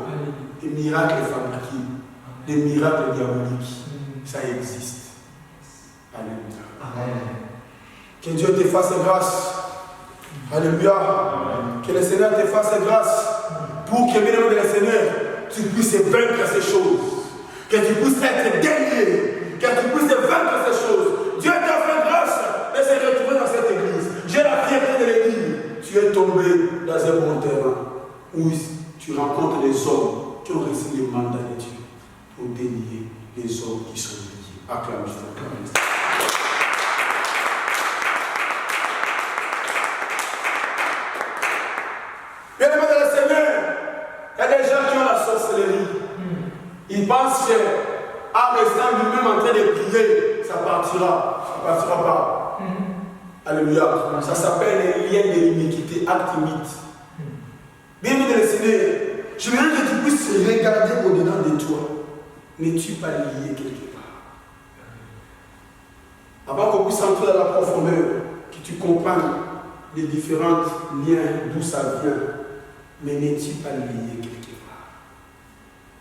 Des miracles fabriqués, des miracles diaboliques, ça existe. Alléluia. Amen. Que Dieu te fasse grâce. Alléluia. Amen. Que le Seigneur te fasse grâce pour que, bien aimé le Seigneur, tu puisses vaincre ces choses. Que tu puisses être délié. Que tu puisses vaincre ces choses. Dieu t'a fait grâce de se retrouver dans cette église. J'ai la fierté de l'église. Tu es tombé dans un bon terrain où tu rencontres les hommes qui ont reçu le mandat de Dieu pour délier les hommes qui sont liés. Acclame Dieu. Bien aimé dans le Seigneur, il y a des gens qui ont la sorcellerie. Ils pensent qu'en restant lui-même en train de prier, ça partira. Ça ne partira pas. Alléluia. Ça s'appelle les liens de l'iniquité, acte mythe. Bien aimé dans le Seigneur, je veux que tu puisses regarder au-dedans de toi. N'es-tu pas lié quelque part? Avant qu'on puisse entrer dans la profondeur, que tu comprennes les différents liens, d'où ça vient, mais n'es-tu pas lié quelque part?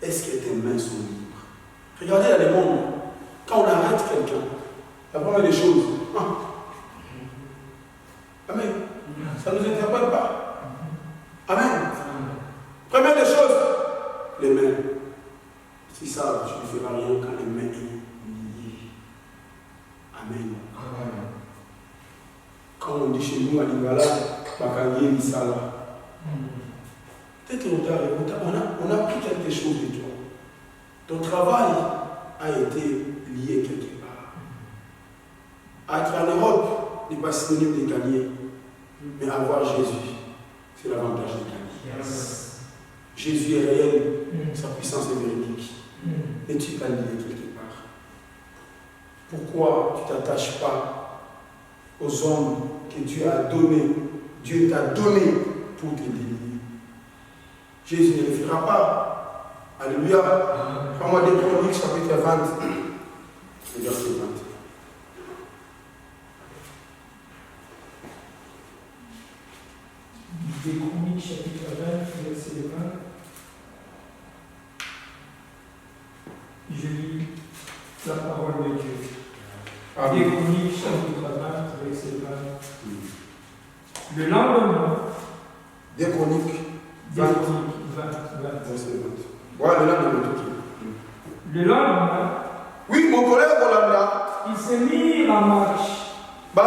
Est-ce que tes mains sont libres? Regardez dans le monde, quand on arrête quelqu'un, la première des choses, amen, ça ne nous interpelle pas. Amen. Première des choses, les mains. Si ça, tu ne feras rien quand les mains sont liées. Amen. Quand on dit chez nous à Lingala, Bakangé, Nisala, peut-être on a pris quelque chose de toi. Ton travail a été lié quelque part. Être en Europe n'est pas synonyme de gagner, mais avoir Jésus, c'est l'avantage de gagner. Jésus est réel, sa puissance est véridique. N'es-tu pas lié quelque part? Pourquoi tu ne t'attaches pas aux hommes que Dieu a donnés? Dieu t'a donné pour te délivrer. Jésus ne le fera pas. Alléluia. Prends-moi des Chroniques, chapitre 20, verset 20. Des Chroniques, chapitre 20, verset 20. Amen. Chroniques, chapitre 20, verset 20. Le lendemain, 2 Chroniques 20, verset 20. Ouais, le lendemain. Le lendemain, oui, mon collègue Olanda, il s'est mis en marche. Le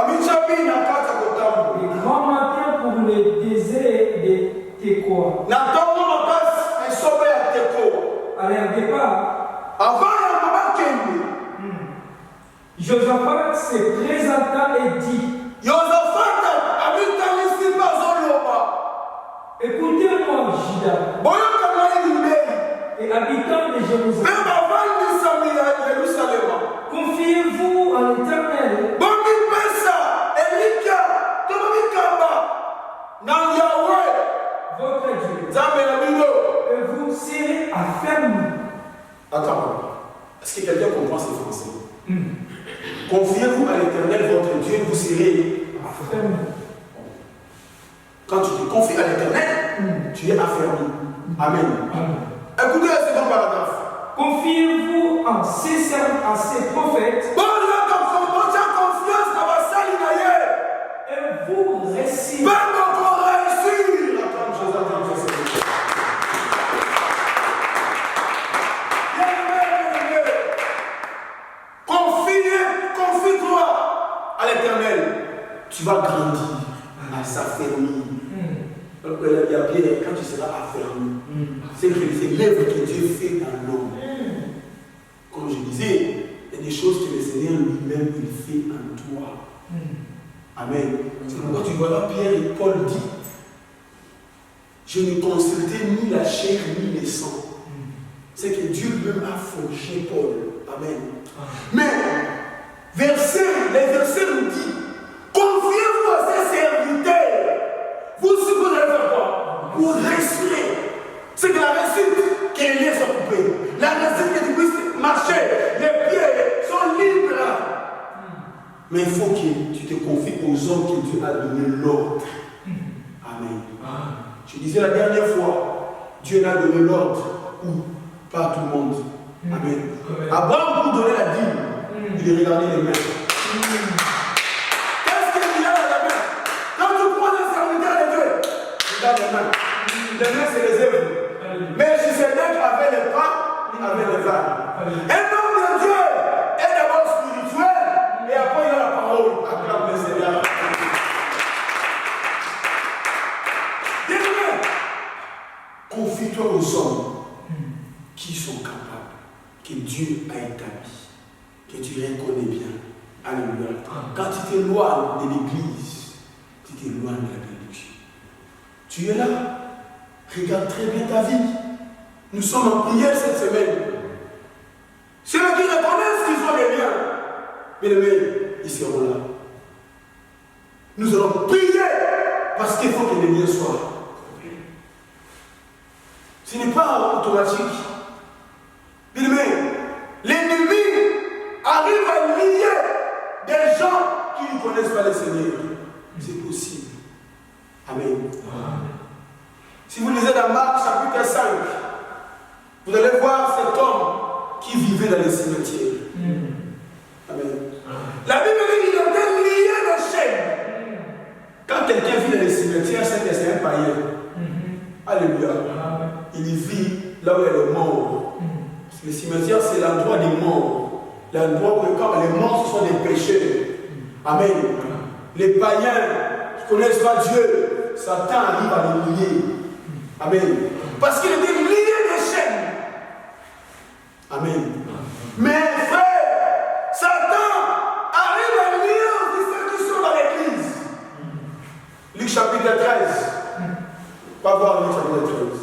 grand matin pour le désert de Tekoa. À leur départ, Josaphat se présenta et dit: écoutez-moi, Juda, et habitants de Jérusalem, confiez-vous en l'Éternel, votre Dieu, et vous serez affermis. Attends, est-ce que quelqu'un comprend ce français? Confiez-vous à l'Éternel, votre Dieu, vous serez Affermis. Quand tu te confies à l'Éternel, tu es affermi. Amen. Écoutez le second paragraphe. Confiez-vous en ces prophètes. Et vous réussirez. Confie-toi à l'Éternel. Tu vas grandir à s'affermir. Donc, il y a Pierre, quand tu seras affermi, c'est l'œuvre que Dieu fait dans l'homme. Comme je disais, il y a des choses que le Seigneur lui-même il fait en toi. Amen. C'est pourquoi tu vois là, Pierre et Paul dit: je ne consultais ni la chair ni le sang. C'est que Dieu lui-même a forgé Paul. Amen. Mais les versets nous disent: confiez-vous à ces serviteurs. Vous allez faire quoi? Vous réussirez. C'est que la réussite, que les liens sont coupés. La réussite, que tu puisses marcher. Les pieds sont libres. Mais il faut que tu te confies aux hommes que Dieu a donné l'ordre. Amen. Je disais la dernière fois, Dieu n'a donné l'ordre où? Pas à tout le monde. Amen. Abraham, pour donner la dîme, il regardait les mains. Qu'est-ce qu'il y a dans la main? Quand tu prends les serviteurs de Dieu, regarde les mains. Les mains, c'est les œuvres. Mais si c'est Dieu qui avait les pas, il avait les vagues. Un homme de Dieu est d'abord spirituel et après il a la parole. Acclame le Seigneur. Bien-aimé, confie-toi aux hommes qui sont capables, que Dieu a établi, que tu reconnais bien. Alléluia. Quand tu t'éloignes de l'église, tu t'éloignes de la bénédiction. Tu es là, regarde très bien ta vie. Nous sommes en prière cette semaine. Ceux qui reconnaissent qu'ils ont les liens, bien-aimés, ils seront là. Nous allons prier parce qu'il faut que les liens soient. Ce n'est pas automatique. Bien-aimés, l'ennemi arrive à lier des gens qui ne connaissent pas le Seigneur. C'est possible. Amen. Si vous lisez dans Marc chapitre 5, vous allez voir cet homme qui vivait dans les cimetières. Amen. La Bible dit qu'il était lié de chaînes. Quand quelqu'un vit dans les cimetières, c'est que c'est un païen. Alléluia. Il vit là où il y a les morts. Le cimetière, c'est l'endroit des morts. L'endroit où quand les morts, ce sont des pécheurs. Amen. Les païens qui ne connaissent pas Dieu, Satan arrive à les lier. Amen. Parce qu'il était lié des chaînes. Amen. Mais frère, Satan arrive à lier aussi ceux qui sont dans l'église. Luc chapitre 13. On va voir Luc chapitre 13.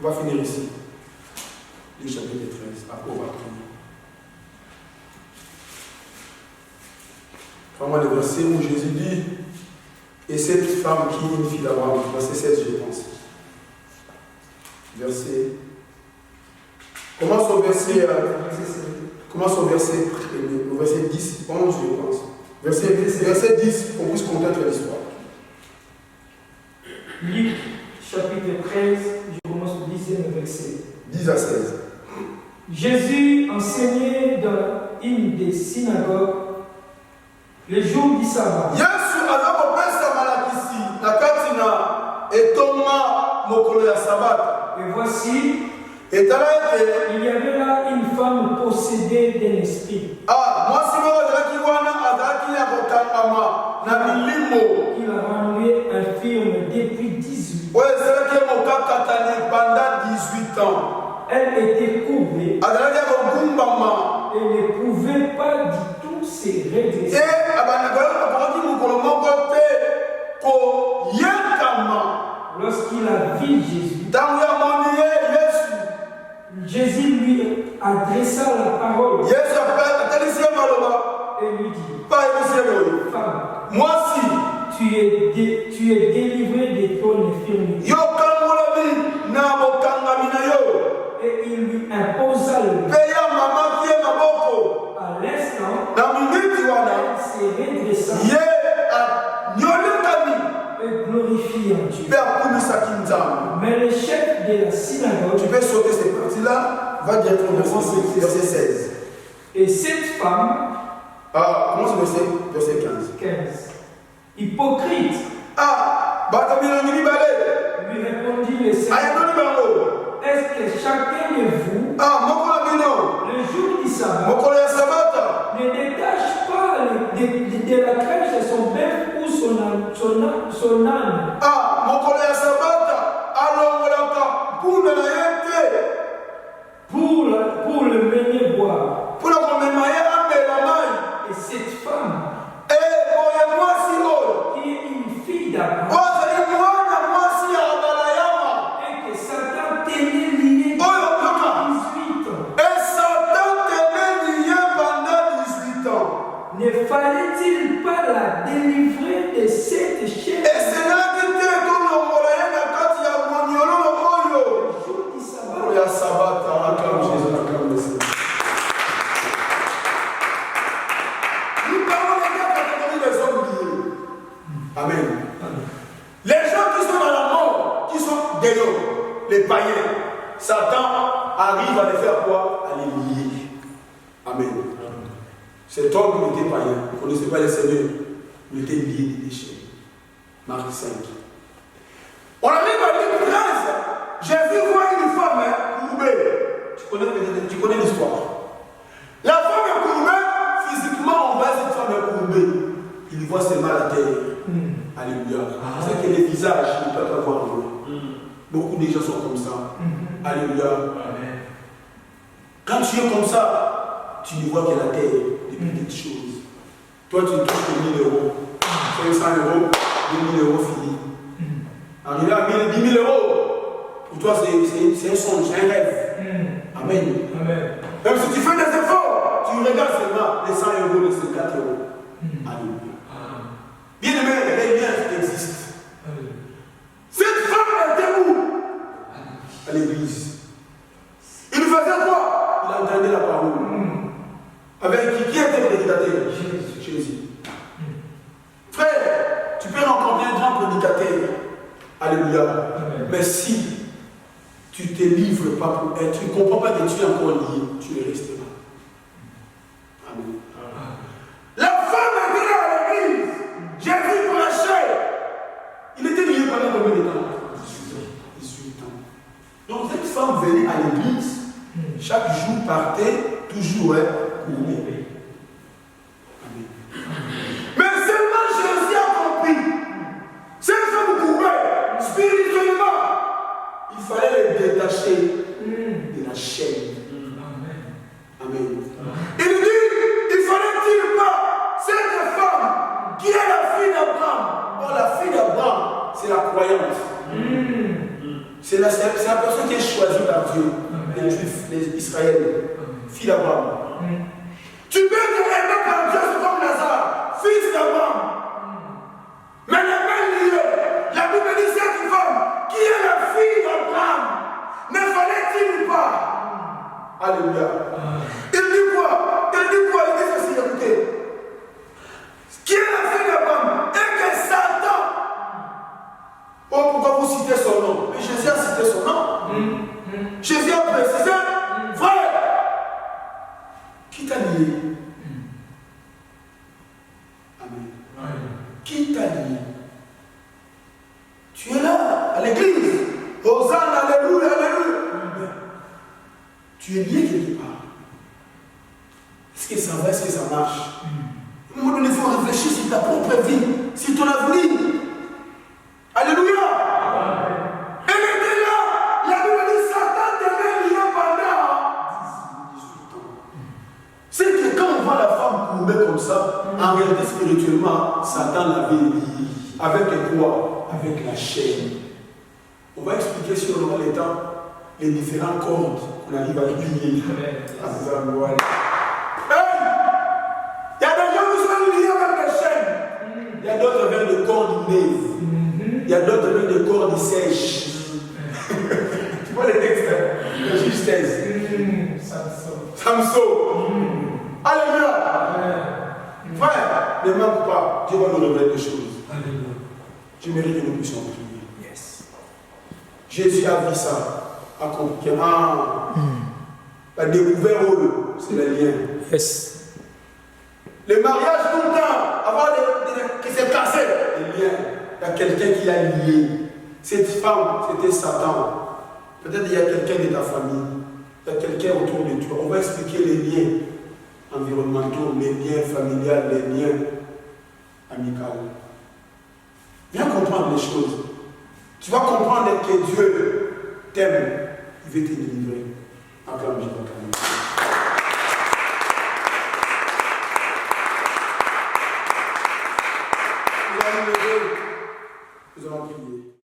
On va finir ici. Luc chapitre 13. Après, on va prier. Vraiment le verset où Jésus dit: et cette femme qui est une fille d'Abraham, verset 16, je pense. Verset. Commence au verset 10, 11, je pense. Verset 10, pour qu'on puisse connaître l'histoire. Luc, chapitre 13, je commence au 10e verset. 10 à 16. Jésus enseignait dans une des synagogues Les jours du sabbat. Yesu azakopesa malakisi na kati na etoma mokolo ya sabata. Et voici, il y avait là une femme possédée d'un esprit. Qui l'a rendu infirme depuis 18 ans. Elle était courbée. Elle ne pouvait pas du tout se redresser. Lorsqu'il a vu Jésus, Jésus lui adressa la parole et lui dit, femme, moi si tu es délivré de ton infirmité. Et il lui imposa le main. À l'instant, elle se redressa et glorifiant Dieu. Mais le chef de la synagogue, tu peux sauter cette partie-là, va directement au verset 16. Et cette femme, comment c'est verset 15. Hypocrite, lui répondit le Seigneur, est-ce que chacun de vous, le jour du sabbat, ne détache pas de la crèche son bœuf ou son âne pour le mener boire? Et cette femme, qui est une fille d'Abraham, et que Satan tenait lié pendant 18 ans, ne fallait-il pas la délivrer de cette chair? Amen. Les gens qui sont dans la mort, qui sont dehors, les païens, Satan arrive à les faire quoi? À les lier. Amen. Cet homme qui était païen, il ne connaissait pas les seigneurs, il était lié des déchets. Marc 5. On arrive à l'île 13. Jésus voit une femme courbée. Tu connais l'histoire. La femme est courbée, physiquement, on voit cette femme est courbée. Il voit seulement la terre. Alléluia. C'est que les visages ne peuvent pas voir loin. Beaucoup de gens sont comme ça. Alléluia. Amen. Quand tu es comme ça, tu ne vois que la terre, des petites choses. Toi, tu touches 1000 euros. 500 euros, 2000 euros fini. Arriver à 10 000 euros, pour toi, c'est un songe, c'est un rêve. Amen. Amen. Même si tu fais des efforts, tu regardes seulement les 100 euros, les 54 euros. Alléluia. Bien aimé, les liens existent. Cette femme était où? À l'église. Il faisait quoi? Il entendait la parole. Avec qui était le prédicateur? Jésus. Frère, tu peux rencontrer un grand prédicateur. Alléluia. Mais si tu ne te livres pas pour être, tu ne comprends pas que tu es encore lié, tu es resté là. Amen. La femme était là à l'église. Jésus prêchait. Il était lié pendant combien de temps? 18 ans. Donc cette femme venait à l'église, chaque jour partait, toujours courbée. Amen. Mais seulement Jésus a compris. Cette femme courbée, spirituellement, il fallait les détacher de la chaîne. Amen. Il dit, il fallait-il pas cette femme qui est la fille d'Abraham? Oh, la fille d'Abraham, c'est la croyante. C'est la personne qui est choisie par Dieu, les Juifs, les Israéliens, fille d'Abraham. Tu peux te aimer par Dieu, c'est comme Lazare, fils d'Abraham. Mais les mains liées, la Bible dit cette femme qui est la fille d'Abraham, ne fallait-il pas? Alléluia. Il dit quoi? Il dit ceci, écoutez. Qui est la fille d'Abraham? Et que Satan. Oh, pourquoi vous citez son nom? Mais Jésus a cité son nom. Jésus a précisé, frère, qui t'a lié? Tu es là, à l'église. Hosanna, alléluia, alléluia. Tu es lié quelque part. Est-ce que ça va, est-ce que ça marche? À un moment donné, il faut réfléchir sur ta propre vie, sur ton avenir. Alléluia. Elle était là. La Bible dit Satan t'avait lié pendant 18 ans. C'est que quand on voit la femme courbée comme ça, en réalité, spirituellement, Satan l'avait lié. Avec quoi? Avec la chaîne. On va expliquer si on aura le temps les différents cordes qu'on arrive à lier. Il y a des gens qui sont liés avec des chaînes. Il y a d'autres avec des cordes neuves. Il y a d'autres avec des cordes sèches. Tu vois les textes, de justesse. Samson. Alléluia. Frère, ne manque pas. Dieu va nous révéler des choses. Alléluia. Je mérite que nous puissions prier. Yes. Jésus a vu ça. A compris. La découvert, c'est le lien. Yes. Le mariage tout le temps, avoir qui s'est cassé, les liens. Il y a quelqu'un qui l'a lié. Cette femme, c'était Satan. Peut-être il y a quelqu'un de ta famille. Il y a quelqu'un autour de toi. On va expliquer les liens environnementaux, les liens familiaux, les liens amicaux. Viens comprendre les choses. Tu vas comprendre que Dieu t'aime. Il veut te délivrer. Acclame Jésus.